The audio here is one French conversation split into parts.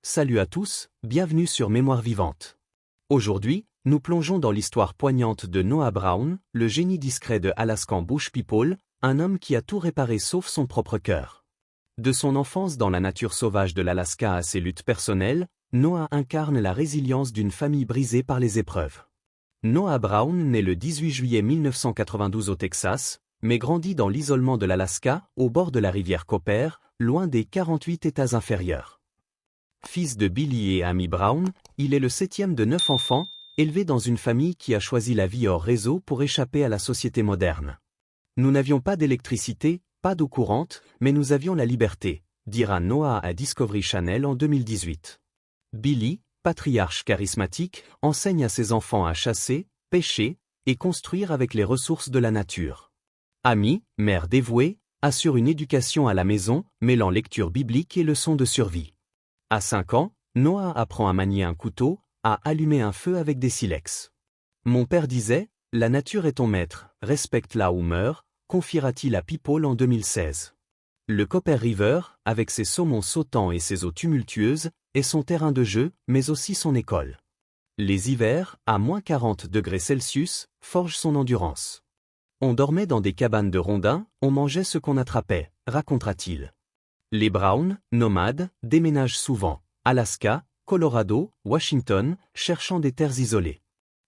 Salut à tous, bienvenue sur Mémoire vivante. Aujourd'hui, nous plongeons dans l'histoire poignante de Noah Brown, le génie discret de Alaskan Bush People, un homme qui a tout réparé sauf son propre cœur. De son enfance dans la nature sauvage de l'Alaska à ses luttes personnelles, Noah incarne la résilience d'une famille brisée par les épreuves. Noah Brown naît le 18 juillet 1992 au Texas, mais grandit dans l'isolement de l'Alaska, au bord de la rivière Copper, loin des 48 États inférieurs. Fils de Billy et Amy Brown, il est le 7e de 9 enfants, élevé dans une famille qui a choisi la vie hors réseau pour échapper à la société moderne. Nous n'avions pas d'électricité, pas d'eau courante, mais nous avions la liberté, dira Noah à Discovery Channel en 2018. Billy, patriarche charismatique, enseigne à ses enfants à chasser, pêcher et construire avec les ressources de la nature. Amy, mère dévouée, assure une éducation à la maison, mêlant lecture biblique et leçons de survie. À 5 ans, Noah apprend à manier un couteau, à allumer un feu avec des silex. Mon père disait, « La nature est ton maître, respecte-la ou meurs », confiera-t-il à People en 2016. Le Copper River, avec ses saumons sautants et ses eaux tumultueuses, est son terrain de jeu, mais aussi son école. Les hivers, à moins 40 degrés Celsius, forgent son endurance. On dormait dans des cabanes de rondins, on mangeait ce qu'on attrapait, racontera-t-il. Les Brown, nomades, déménagent souvent, Alaska, Colorado, Washington, cherchant des terres isolées.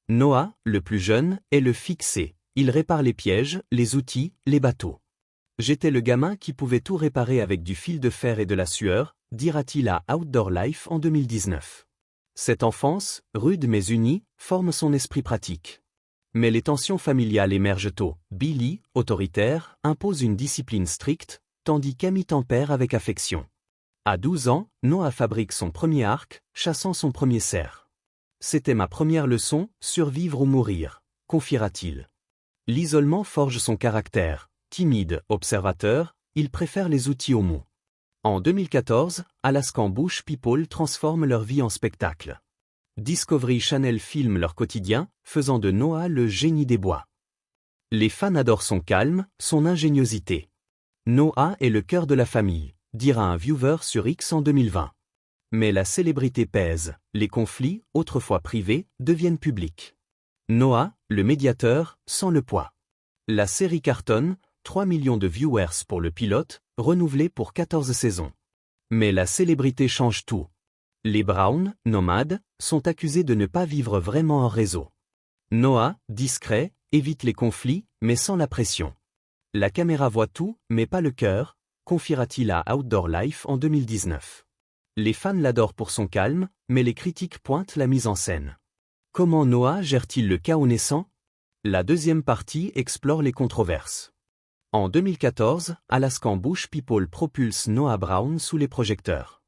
Noah, le plus jeune, est le fixé, il répare les pièges, les outils, les bateaux. J'étais le gamin qui pouvait tout réparer avec du fil de fer et de la sueur, dira-t-il à Outdoor Life en 2019. Cette enfance, rude mais unie, forme son esprit pratique. Mais les tensions familiales émergent tôt. Billy, autoritaire, impose une discipline stricte, tandis qu'Amy tempère avec affection. À 12 ans, Noah fabrique son premier arc, chassant son premier cerf. C'était ma première leçon, survivre ou mourir, confiera-t-il. L'isolement forge son caractère. Timide, observateur, il préfère les outils aux mots. En 2014, Alaskan Bush People transforment leur vie en spectacle. Discovery Channel filme leur quotidien, faisant de Noah le génie des bois. Les fans adorent son calme, son ingéniosité. Noah est le cœur de la famille, dira un viewer sur X en 2020. Mais la célébrité pèse, les conflits, autrefois privés, deviennent publics. Noah, le médiateur, sent le poids. La série cartonne, 3 millions de viewers pour le pilote, renouvelé pour 14 saisons. Mais la célébrité change tout. Les Brown, nomades, sont accusés de ne pas vivre vraiment en réseau. Noah, discret, évite les conflits, mais sans la pression. La caméra voit tout, mais pas le cœur, confiera-t-il à Outdoor Life en 2019. Les fans l'adorent pour son calme, mais les critiques pointent la mise en scène. Comment Noah gère-t-il le chaos naissant? La deuxième partie explore les controverses. En 2014, Alaskan Bush People propulse Noah Brown sous les projecteurs.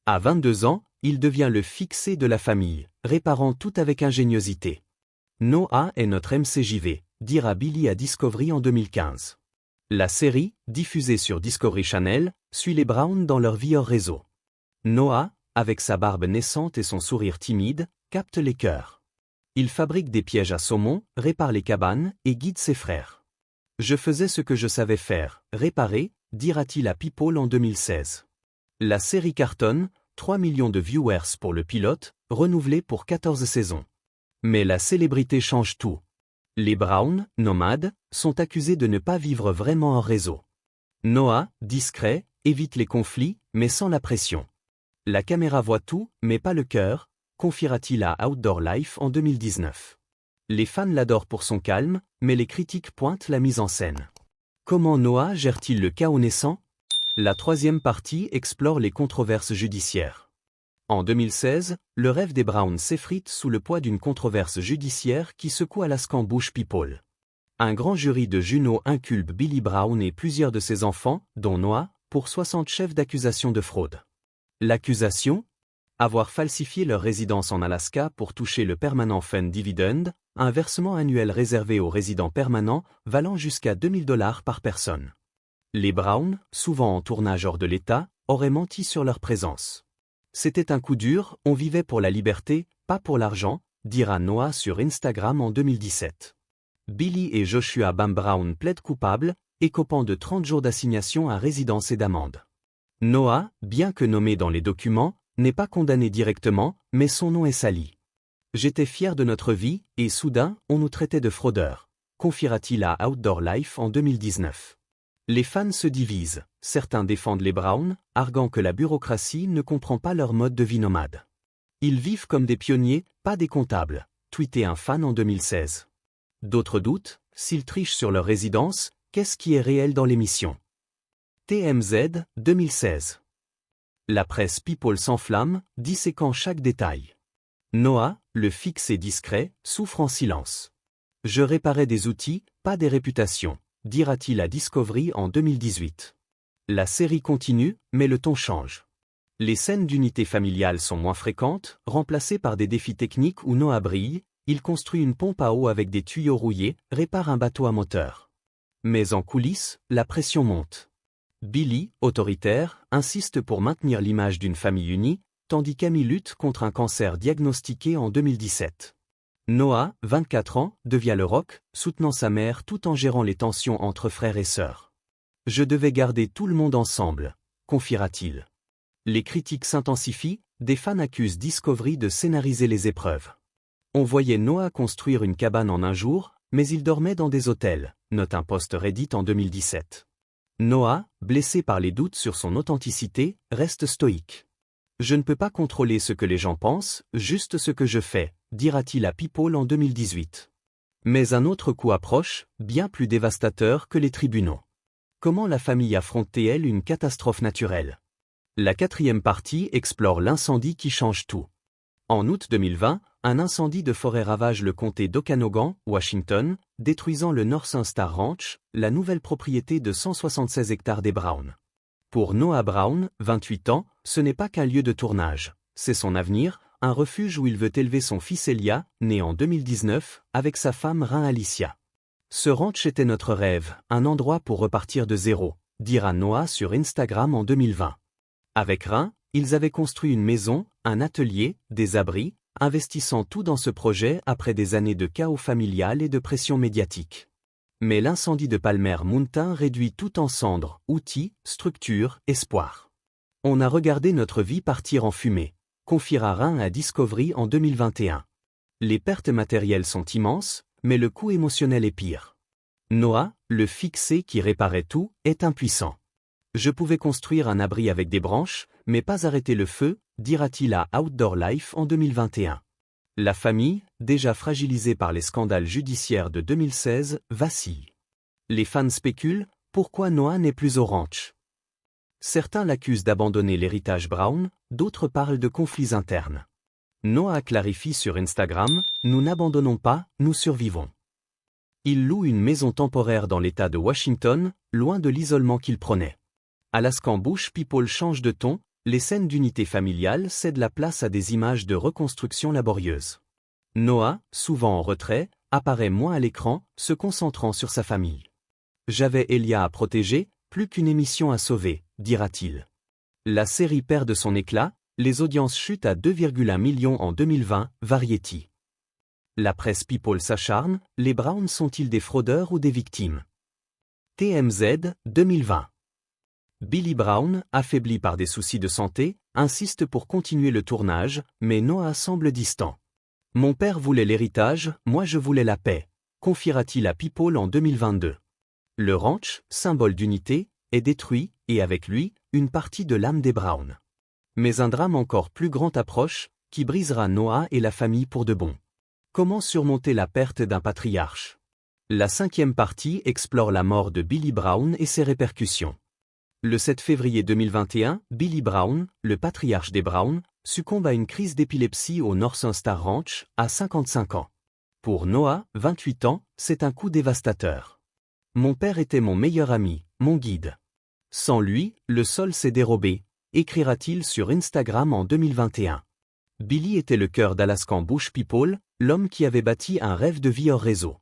À 22 ans, il devient le fixé de la famille, réparant tout avec ingéniosité. Noah est notre MCJV, dira Billy à Discovery en 2015. La série, diffusée sur Discovery Channel, suit les Brown dans leur vie hors réseau. Noah, avec sa barbe naissante et son sourire timide, capte les cœurs. Il fabrique des pièges à saumon, répare les cabanes et guide ses frères. Je faisais ce que je savais faire, réparer, dira-t-il à People en 2016. La série cartonne, 3 millions de viewers pour le pilote, renouvelé pour 14 saisons. Mais la célébrité change tout. Les Brown, nomades, sont accusés de ne pas vivre vraiment en réseau. Noah, discret, évite les conflits, mais sans la pression. La caméra voit tout, mais pas le cœur, confiera-t-il à Outdoor Life en 2019. Les fans l'adorent pour son calme, mais les critiques pointent la mise en scène. Comment Noah gère-t-il le chaos naissant? La troisième partie explore les controverses judiciaires. En 2016, le rêve des Brown s'effrite sous le poids d'une controverse judiciaire qui secoue Alaskan Bush People. Un grand jury de Juneau inculpe Billy Brown et plusieurs de ses enfants, dont Noah, pour 60 chefs d'accusation de fraude. L'accusation? Avoir falsifié leur résidence en Alaska pour toucher le Permanent Fund Dividend, un versement annuel réservé aux résidents permanents, valant jusqu'à $2000 par personne. Les Brown, souvent en tournage hors de l'État, auraient menti sur leur présence. C'était un coup dur, on vivait pour la liberté, pas pour l'argent, dira Noah sur Instagram en 2017. Billy et Joshua Bam Brown plaident coupables, écopant de 30 jours d'assignation à résidence et d'amende. Noah, bien que nommé dans les documents, n'est pas condamné directement, mais son nom est sali. J'étais fier de notre vie, et soudain, on nous traitait de fraudeurs, confiera-t-il à Outdoor Life en 2019. Les fans se divisent, certains défendent les Browns, arguant que la bureaucratie ne comprend pas leur mode de vie nomade. Ils vivent comme des pionniers, pas des comptables, tweetait un fan en 2016. D'autres doutent, s'ils trichent sur leur résidence, qu'est-ce qui est réel dans l'émission? TMZ, 2016. La presse People s'enflamme, disséquant chaque détail. Noah, le fixe et discret, souffre en silence. Je réparais des outils, pas des réputations, dira-t-il à Discovery en 2018. La série continue, mais le ton change. Les scènes d'unité familiale sont moins fréquentes, remplacées par des défis techniques où Noah brille, il construit une pompe à eau avec des tuyaux rouillés, répare un bateau à moteur. Mais en coulisses, la pression monte. Billy, autoritaire, insiste pour maintenir l'image d'une famille unie, tandis qu'Amy lutte contre un cancer diagnostiqué en 2017. Noah, 24 ans, devient le rock, soutenant sa mère tout en gérant les tensions entre frères et sœurs. Je devais garder tout le monde ensemble, confiera-t-il. Les critiques s'intensifient, des fans accusent Discovery de scénariser les épreuves. On voyait Noah construire une cabane en un jour, mais il dormait dans des hôtels, note un post Reddit en 2017. Noah, blessé par les doutes sur son authenticité, reste stoïque. Je ne peux pas contrôler ce que les gens pensent, juste ce que je fais, dira-t-il à People en 2018. Mais un autre coup approche, bien plus dévastateur que les tribunaux. Comment la famille affronte-t-elle une catastrophe naturelle? La 4e partie explore l'incendie qui change tout. En août 2020, un incendie de forêt ravage le comté d'Okanogan, Washington, détruisant le Northern Star Ranch, la nouvelle propriété de 176 hectares des Browns. Pour Noah Brown, 28 ans, ce n'est pas qu'un lieu de tournage, c'est son avenir, un refuge où il veut élever son fils Elia, né en 2019, avec sa femme Rhin Alicia. Ce ranch était notre rêve, un endroit pour repartir de zéro, dira Noah sur Instagram en 2020. Avec Rhin, ils avaient construit une maison, un atelier, des abris, investissant tout dans ce projet après des années de chaos familial et de pression médiatique. Mais l'incendie de Palmer Mountain réduit tout en cendres, outils, structures, espoir. On a regardé notre vie partir en fumée, confiera Rhin à Discovery en 2021. Les pertes matérielles sont immenses, mais le coût émotionnel est pire. Noah, le fixé qui réparait tout, est impuissant. Je pouvais construire un abri avec des branches, mais pas arrêter le feu, dira-t-il à Outdoor Life en 2021. La famille, déjà fragilisée par les scandales judiciaires de 2016, vacille. Les fans spéculent, pourquoi Noah n'est plus au ranch? Certains l'accusent d'abandonner l'héritage Brown, d'autres parlent de conflits internes. Noah clarifie sur Instagram, nous n'abandonnons pas, nous survivons. Il loue une maison temporaire dans l'État de Washington, loin de l'isolement qu'il prônait. Alaskan Bush People change de ton, les scènes d'unité familiale cèdent la place à des images de reconstruction laborieuse. Noah, souvent en retrait, apparaît moins à l'écran, se concentrant sur sa famille. J'avais Elia à protéger, plus qu'une émission à sauver, dira-t-il. La série perd de son éclat, les audiences chutent à 2,1 millions en 2020, Variety. La presse People s'acharne, les Browns sont-ils des fraudeurs ou des victimes? TMZ, 2020. Billy Brown, affaibli par des soucis de santé, insiste pour continuer le tournage, mais Noah semble distant. Mon père voulait l'héritage, moi je voulais la paix, confiera-t-il à People en 2022. Le ranch, symbole d'unité, est détruit, et avec lui, une partie de l'âme des Browns. Mais un drame encore plus grand approche, qui brisera Noah et la famille pour de bon. Comment surmonter la perte d'un patriarche? La 5e partie explore la mort de Billy Brown et ses répercussions. Le 7 février 2021, Billy Brown, le patriarche des Browns, succombe à une crise d'épilepsie au Northern Star Ranch, à 55 ans. Pour Noah, 28 ans, c'est un coup dévastateur. Mon père était mon meilleur ami, mon guide. Sans lui, le sol s'est dérobé, écrira-t-il sur Instagram en 2021. Billy était le cœur d'Alaskan Bush People, l'homme qui avait bâti un rêve de vie hors réseau.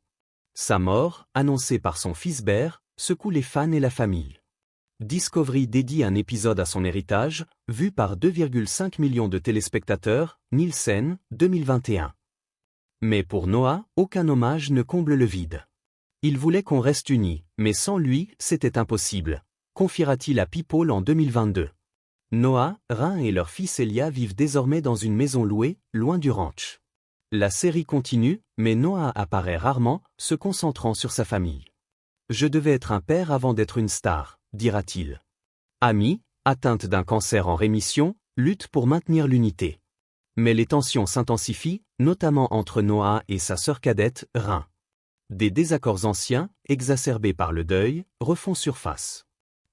Sa mort, annoncée par son fils Bear, secoue les fans et la famille. Discovery dédie un épisode à son héritage, vu par 2,5 millions de téléspectateurs, Nielsen, 2021. Mais pour Noah, aucun hommage ne comble le vide. Il voulait qu'on reste unis, mais sans lui, c'était impossible, confiera-t-il à People en 2022. Noah, Rhin et leur fils Elia vivent désormais dans une maison louée, loin du ranch. La série continue, mais Noah apparaît rarement, se concentrant sur sa famille. Je devais être un père avant d'être une star, dira-t-il. Amy, atteinte d'un cancer en rémission, lutte pour maintenir l'unité. Mais les tensions s'intensifient, notamment entre Noah et sa sœur cadette, Rhin. Des désaccords anciens, exacerbés par le deuil, refont surface.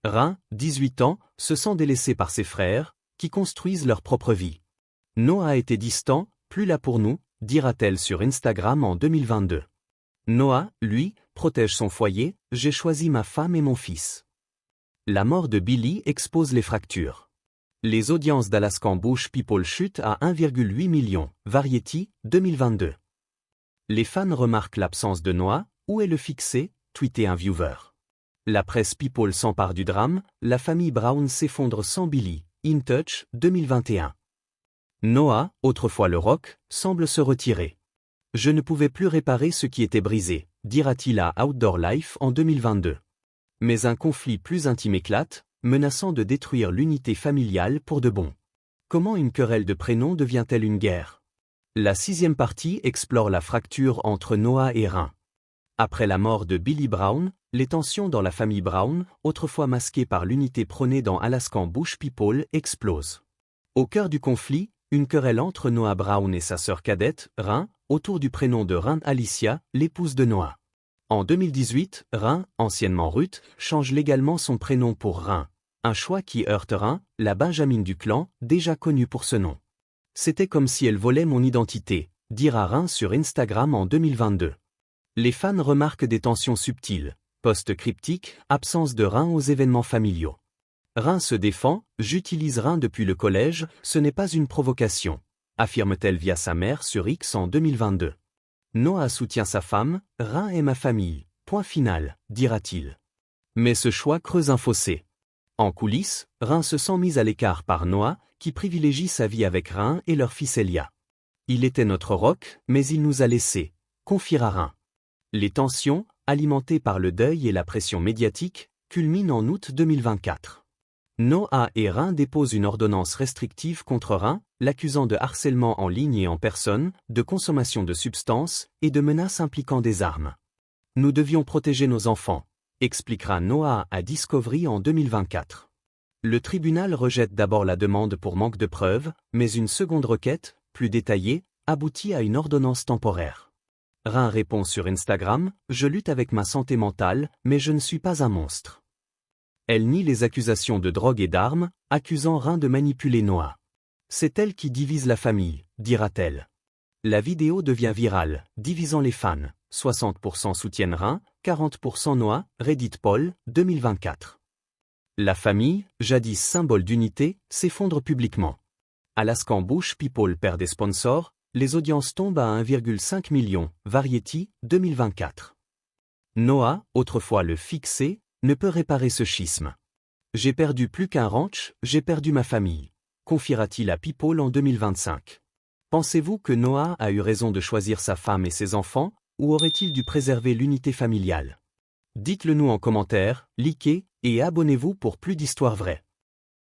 Rhin, 18 ans, se sent délaissé par ses frères, qui construisent leur propre vie. Noah était distant, plus là pour nous, dira-t-elle sur Instagram en 2022. Noah, lui, protège son foyer, j'ai choisi ma femme et mon fils. La mort de Billy expose les fractures. Les audiences d'Alaskan Bush People chutent à 1,8 million, Variety, 2022. Les fans remarquent l'absence de Noah, où est le fixé, tweeté un viewer. La presse People s'empare du drame, la famille Brown s'effondre sans Billy, In Touch, 2021. Noah, autrefois le rock, semble se retirer. Je ne pouvais plus réparer ce qui était brisé, dira-t-il à Outdoor Life en 2022. Mais un conflit plus intime éclate, menaçant de détruire l'unité familiale pour de bon. Comment une querelle de prénoms devient-elle une guerre? La 6e partie explore la fracture entre Noah et Rhin. Après la mort de Billy Brown, les tensions dans la famille Brown, autrefois masquées par l'unité prônée dans Alaskan Bush People, explosent. Au cœur du conflit, une querelle entre Noah Brown et sa sœur cadette, Rhin, autour du prénom de Rhin Alicia, l'épouse de Noah. En 2018, Rhin, anciennement Ruth, change légalement son prénom pour Rhin. Un choix qui heurte Rhin, la Benjamine du clan, déjà connue pour ce nom. C'était comme si elle volait mon identité, dira Rhin sur Instagram en 2022. Les fans remarquent des tensions subtiles, posts cryptiques, absence de Rhin aux événements familiaux. Rhin se défend, j'utilise Rhin depuis le collège, ce n'est pas une provocation, affirme-t-elle via sa mère sur X en 2022. Noah soutient sa femme, Rhin est ma famille, point final, dira-t-il. Mais ce choix creuse un fossé. En coulisses, Rhin se sent mis à l'écart par Noah, qui privilégie sa vie avec Rhin et leur fils Elia. Il était notre rock, mais il nous a laissés, confiera Rhin. Les tensions, alimentées par le deuil et la pression médiatique, culminent en août 2024. Noah et Rhin déposent une ordonnance restrictive contre Rhin, l'accusant de harcèlement en ligne et en personne, de consommation de substances et de menaces impliquant des armes. Nous devions protéger nos enfants, expliquera Noah à Discovery en 2024. Le tribunal rejette d'abord la demande pour manque de preuves, mais une seconde requête, plus détaillée, aboutit à une ordonnance temporaire. Rhin répond sur Instagram, « Je lutte avec ma santé mentale, mais je ne suis pas un monstre ». Elle nie les accusations de drogue et d'armes, accusant Rhin de manipuler Noah. C'est elle qui divise la famille, dira-t-elle. La vidéo devient virale, divisant les fans. 60% soutiennent Rhin, 40% Noah, Reddit Poll, 2024. La famille, jadis symbole d'unité, s'effondre publiquement. Alaskan Bush People perd des sponsors, les audiences tombent à 1,5 million, Variety, 2024. Noah, autrefois le fixé, ne peut réparer ce schisme. J'ai perdu plus qu'un ranch, j'ai perdu ma famille, confiera-t-il à People en 2025. Pensez-vous que Noah a eu raison de choisir sa femme et ses enfants, ou aurait-il dû préserver l'unité familiale? Dites-le nous en commentaire, likez, et abonnez-vous pour plus d'histoires vraies.